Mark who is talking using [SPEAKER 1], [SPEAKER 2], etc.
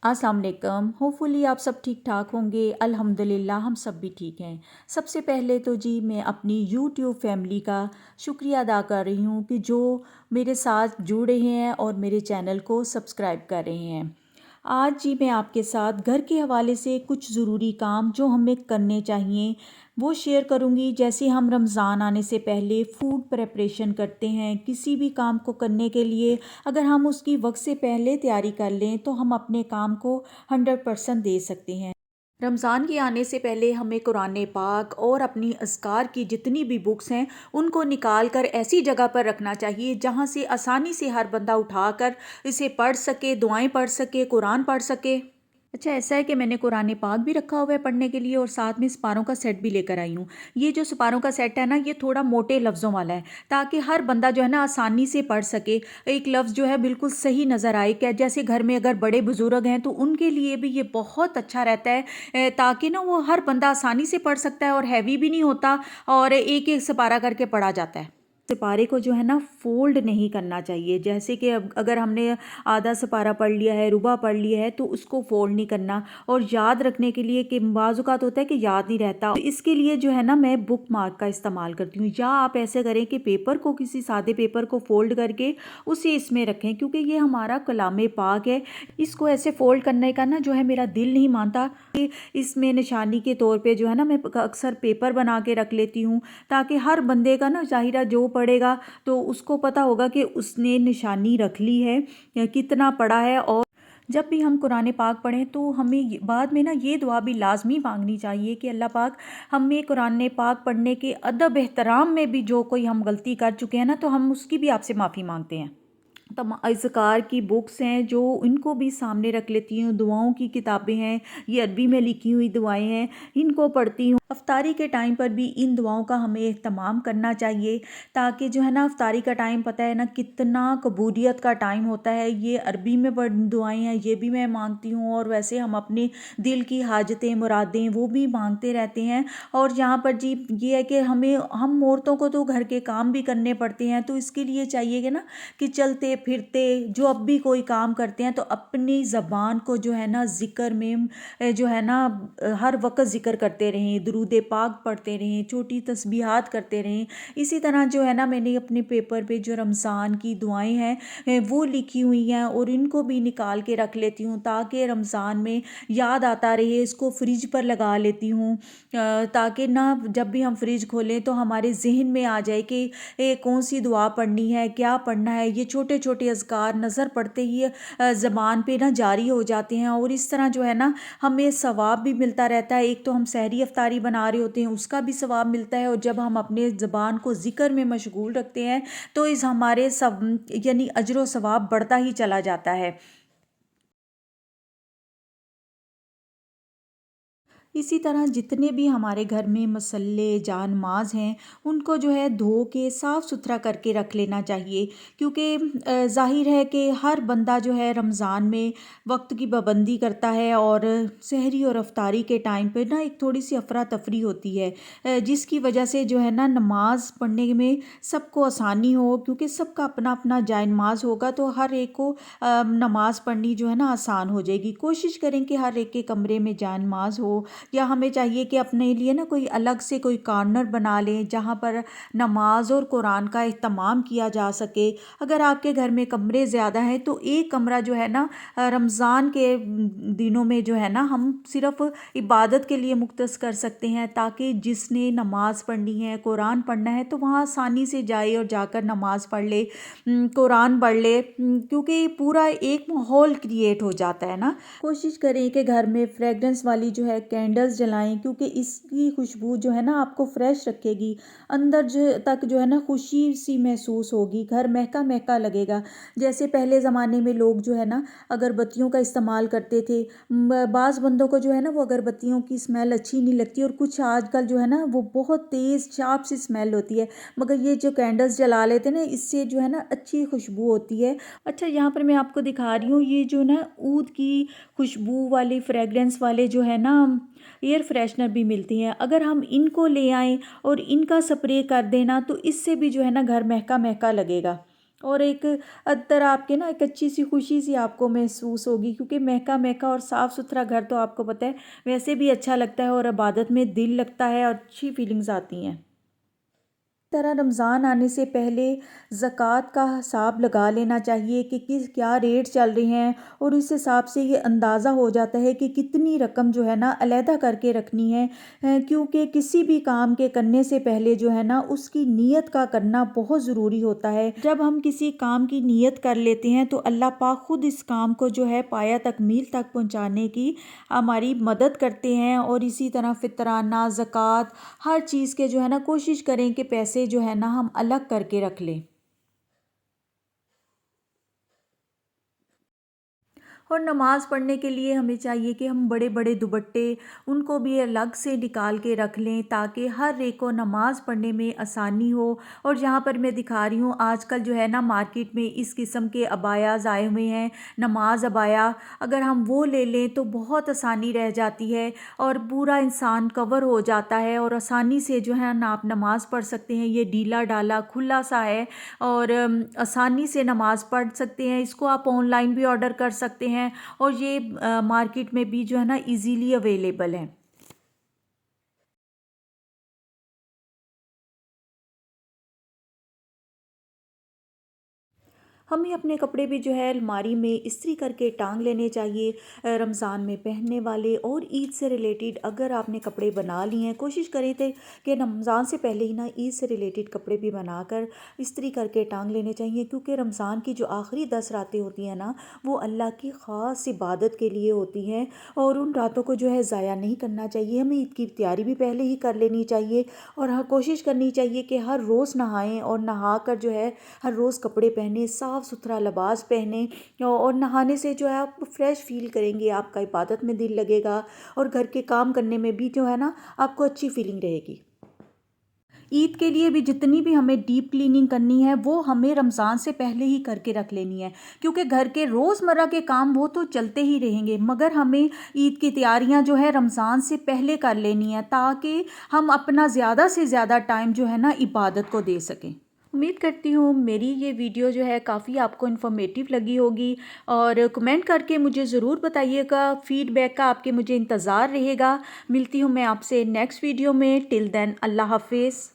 [SPEAKER 1] अस्सलाम वालेकुम। होपफुली आप सब ठीक ठाक होंगे। अल्हम्दुलिल्लाह हम सब भी ठीक हैं। सबसे पहले तो जी मैं अपनी यूट्यूब फैमिली का शुक्रिया अदा कर रही हूँ कि जो मेरे साथ जुड़ रहे हैं और मेरे चैनल को सब्सक्राइब कर रहे हैं। आज जी मैं आपके साथ घर के हवाले से कुछ ज़रूरी काम जो हमें करने चाहिए वो शेयर करूँगी। जैसे हम रमज़ान आने से पहले फ़ूड प्रेपरेशन करते हैं किसी भी काम को करने के लिए, अगर हम उसकी वक्त से पहले तैयारी कर लें तो हम अपने काम को 100% दे सकते हैं। रमज़ान के आने से पहले हमें कुरान पाक और अपनी अज़कार की जितनी भी बुक्स हैं उनको निकाल कर ऐसी जगह पर रखना चाहिए जहाँ से आसानी से हर बंदा उठाकर इसे पढ़ सके, दुआएं पढ़ सके, कुरान पढ़ सके। अच्छा, ऐसा है कि मैंने कुरान पाक भी रखा हुआ है पढ़ने के लिए और साथ में सिपारों का सेट भी लेकर आई हूँ। ये जो सिपारों का सेट है ना, ये थोड़ा मोटे लफ्ज़ों वाला है ताकि हर बंदा जो है ना आसानी से पढ़ सके। एक लफ्ज़ जो है बिल्कुल सही नज़र आए, क्या जैसे घर में अगर बड़े बुज़ुर्ग हैं तो उनके लिए भी ये बहुत अच्छा रहता है, ताकि ना वो हर बंदा आसानी से पढ़ सकता है और हैवी भी नहीं होता और एक एक सिपारा करके पढ़ा जाता है। सिपारे को जो है ना फ़ोल्ड नहीं करना चाहिए। जैसे कि अब अगर हमने आधा सिपारा पढ़ लिया है, रुबा पढ़ लिया है, तो उसको फ़ोल्ड नहीं करना। और याद रखने के लिए कि बाज़ औक़ात होता है कि याद नहीं रहता, तो इसके लिए जो है ना मैं बुक मार्क का इस्तेमाल करती हूँ। या आप ऐसे करें कि पेपर को, किसी सादे पेपर को फ़ोल्ड करके उसे इसमें रखें, क्योंकि ये हमारा कलाम पाक है। इसको ऐसे फ़ोल्ड करने का ना जो है मेरा दिल नहीं मानता कि इसमें निशानी के तौर पे जो है ना मैं अक्सर पेपर बना के रख लेती हूँ, ताकि हर बंदे का ना ज़ाहिरा जो पढ़ेगा तो उसको पता होगा कि उसने निशानी रख ली है या कितना पढ़ा है। और जब भी हम कुरान पाक पढ़ें तो हमें बाद में ना ये दुआ भी लाजमी मांगनी चाहिए कि अल्लाह पाक हमें कुरान पाक पढ़ने के अदब एहतराम में भी जो कोई हम गलती कर चुके हैं ना, तो हम उसकी भी आपसे माफ़ी मांगते हैं। अज़कार की बुक्स हैं जो इनको भी सामने रख लेती हूँ। दुआओं की किताबें हैं, ये अरबी में लिखी हुई दुआएं हैं, इनको पढ़ती हूँ। अफ्तारी के टाइम पर भी इन दुआओं का हमें एहतमाम करना चाहिए, ताकि जो है ना अफ्तारी का टाइम पता है ना कितना कबूलियत का टाइम होता है। ये अरबी में पढ़ दुआएं हैं, ये भी मैं मांगती हूँ। और वैसे हम अपने दिल की हाजतें, मुरादें वो भी मांगते रहते हैं। और यहाँ पर जी ये है कि हम औरतों को तो घर के काम भी करने पड़ते हैं, तो इसके लिए चाहिए कि ना कि चलते फिरते जो अब भी कोई काम करते हैं तो अपनी ज़बान को जो है ना ज़िक्र में जो है ना हर वक्त ज़िक्र करते रहें, दुरूद पाक पढ़ते रहें, छोटी तस्बीहात करते रहें। इसी तरह जो है ना मैंने अपने पेपर पे जो रमज़ान की दुआएं हैं वो लिखी हुई हैं और इनको भी निकाल के रख लेती हूँ, ताकि रमज़ान में याद आता रहे। इसको फ्रिज पर लगा लेती हूँ, ताकि ना जब भी हम फ्रिज खोलें तो हमारे जहन में आ जाए कि कौन सी दुआ पढ़नी है, क्या पढ़ना है। ये छोटे छोटे अज़कार नज़र पड़ते ही ज़बान पे ना जारी हो जाते हैं और इस तरह जो है ना हमें सवाब भी मिलता रहता है। एक तो हम सहरी अफ्तारी बना रहे होते हैं, उसका भी सवाब मिलता है, और जब हम अपने ज़बान को ज़िक्र में मशगूल रखते हैं तो इस हमारे सब यानी अजर व सवाब बढ़ता ही चला जाता है। इसी तरह जितने भी हमारे घर में मसल्ले जान माज हैं उनको जो है धो के साफ़ सुथरा करके रख लेना चाहिए, क्योंकि ज़ाहिर है कि हर बंदा जो है रमज़ान में वक्त की पाबंदी करता है और सहरी और अफ्तारी के टाइम पे ना एक थोड़ी सी अफरा तफरी होती है, जिसकी वजह से जो है ना नमाज पढ़ने में सबको आसानी हो, क्योंकि सबका अपना अपना जाए नमाज होगा तो हर एक को नमाज पढ़नी जो है ना आसान हो जाएगी। कोशिश करें कि हर एक के कमरे में जाए नमाज हो, या हमें चाहिए कि अपने लिए ना कोई अलग से कोई कॉर्नर बना लें जहाँ पर नमाज और कुरान का इत्तमाम किया जा सके। अगर आपके घर में कमरे ज़्यादा हैं तो एक कमरा जो है ना रमज़ान के दिनों में जो है ना हम सिर्फ़ इबादत के लिए मुख्तस कर सकते हैं, ताकि जिसने नमाज़ पढ़नी है, कुरान पढ़ना है, तो वहाँ आसानी से जाए और जाकर नमाज़ पढ़ ले, कुरान पढ़ ले, क्योंकि पूरा एक माहौल क्रिएट हो जाता है ना। कोशिश करें कि घर में फ्रेगरेंस वाली जो है कैंडल्स जलाएं, क्योंकि इसकी खुशबू जो है ना आपको फ्रेश रखेगी, अंदर जो तक जो है ना खुशी सी महसूस होगी, घर महका महका लगेगा। जैसे पहले ज़माने में लोग जो है ना अगरबत्तियों का इस्तेमाल करते थे। बाज़ बंदों को जो है ना वो अगरबत्तियों की स्मेल अच्छी नहीं लगती, और कुछ आजकल जो है ना वो बहुत तेज़ शार्प सी स्मेल होती है, मगर ये जो कैंडल्स जला लेते हैं ना इससे जो है ना अच्छी खुशबू होती है। अच्छा, यहाँ पर मैं आपको दिखा रही हूँ ये जो ना ऊद की खुशबू वाली फ्रेगरेंस वाले जो है ना एयर फ्रेशनर भी मिलती हैं। अगर हम इनको ले आएं और इनका स्प्रे कर देना तो इससे भी जो है ना घर महका महका लगेगा। اور ایک اندر آپ کے نا ایک اچھی سی خوشی سی آپ کو محسوس ہوگی، کیونکہ مہکا مہکا اور صاف ستھرا گھر تو آپ کو پتہ ہے ویسے بھی اچھا لگتا ہے، اور عبادت میں دل لگتا ہے اور اچھی فیلنگز آتی ہیں۔ طرح رمضان آنے سے پہلے زکوٰۃ کا حساب لگا لینا چاہیے کہ کیا ریٹ چل رہے ہیں، اور اس حساب سے یہ اندازہ ہو جاتا ہے کہ کتنی رقم جو ہے نا علیحدہ کر کے رکھنی ہے، کیونکہ کسی بھی کام کے کرنے سے پہلے جو ہے نا اس کی نیت کا کرنا بہت ضروری ہوتا ہے۔ جب ہم کسی کام کی نیت کر لیتے ہیں تو اللہ پاک خود اس کام کو جو ہے پایہ تکمیل تک پہنچانے کی ہماری مدد کرتے ہیں، اور اسی طرح فطرانہ، زکوٰۃ، ہر چیز کے جو ہے نا کوشش کریں کہ پیسے جو ہے نا ہم الگ کر کے رکھ لیں۔ اور نماز پڑھنے کے لیے ہمیں چاہیے کہ ہم بڑے بڑے دوپٹے ان کو بھی الگ سے نکال کے رکھ لیں، تاکہ ہر ایک کو نماز پڑھنے میں آسانی ہو۔ اور جہاں پر میں دکھا رہی ہوں آج کل جو ہے نا مارکیٹ میں اس قسم کے عبایاز آئے ہوئے ہیں، نماز عبایا، اگر ہم وہ لے لیں تو بہت آسانی رہ جاتی ہے، اور پورا انسان کور ہو جاتا ہے، اور آسانی سے جو ہے نا آپ نماز پڑھ سکتے ہیں۔ یہ ڈھیلا ڈالا کھلا سا ہے، اور آسانی سے نماز پڑھ سکتے ہیں۔ اس کو آپ آن لائن بھی آرڈر کر سکتے ہیں، اور یہ مارکیٹ میں بھی جو ہے نا ایزیلی اویلیبل ہے۔ ہمیں اپنے کپڑے بھی جو ہے الماری میں استری کر کے ٹانگ لینے چاہیے، رمضان میں پہننے والے اور عید سے ریلیٹڈ اگر آپ نے کپڑے بنا لیے ہیں، کوشش کریں تھے کہ رمضان سے پہلے ہی نا عید سے ریلیٹڈ کپڑے بھی بنا کر استری کر کے ٹانگ لینے چاہیے، کیونکہ رمضان کی جو آخری 10 راتیں ہوتی ہیں نا وہ اللہ کی خاص عبادت کے لیے ہوتی ہیں، اور ان راتوں کو جو ہے ضائع نہیں کرنا چاہیے۔ ہمیں عید کی تیاری بھی پہلے ہی کر لینی چاہیے، اور ہاں کوشش کرنی چاہیے کہ ہر روز نہائیں، اور نہا کر جو ہے ہر روز کپڑے پہنیں، صاف ستھرا لباس پہنیں، اور نہانے سے جو ہے آپ فریش فیل کریں گے، آپ کا عبادت میں دل لگے گا، اور گھر کے کام کرنے میں بھی جو ہے نا آپ کو اچھی فیلنگ رہے گی۔ عید کے لیے بھی جتنی بھی ہمیں ڈیپ کلیننگ کرنی ہے وہ ہمیں رمضان سے پہلے ہی کر کے رکھ لینی ہے، کیونکہ گھر کے روزمرہ کے کام وہ تو چلتے ہی رہیں گے، مگر ہمیں عید کی تیاریاں جو ہے رمضان سے پہلے کر لینی ہے، تاکہ ہم اپنا زیادہ سے زیادہ ٹائم جو ہے نا عبادت کو دے سکیں۔ امید کرتی ہوں میری یہ ویڈیو جو ہے کافی آپ کو انفارمیٹیو لگی ہوگی، اور کمنٹ کر کے مجھے ضرور بتائیے گا، فیڈ بیک کا آپ کے مجھے انتظار رہے گا۔ ملتی ہوں میں آپ سے نیکسٹ ویڈیو میں، ٹل دین اللہ حافظ۔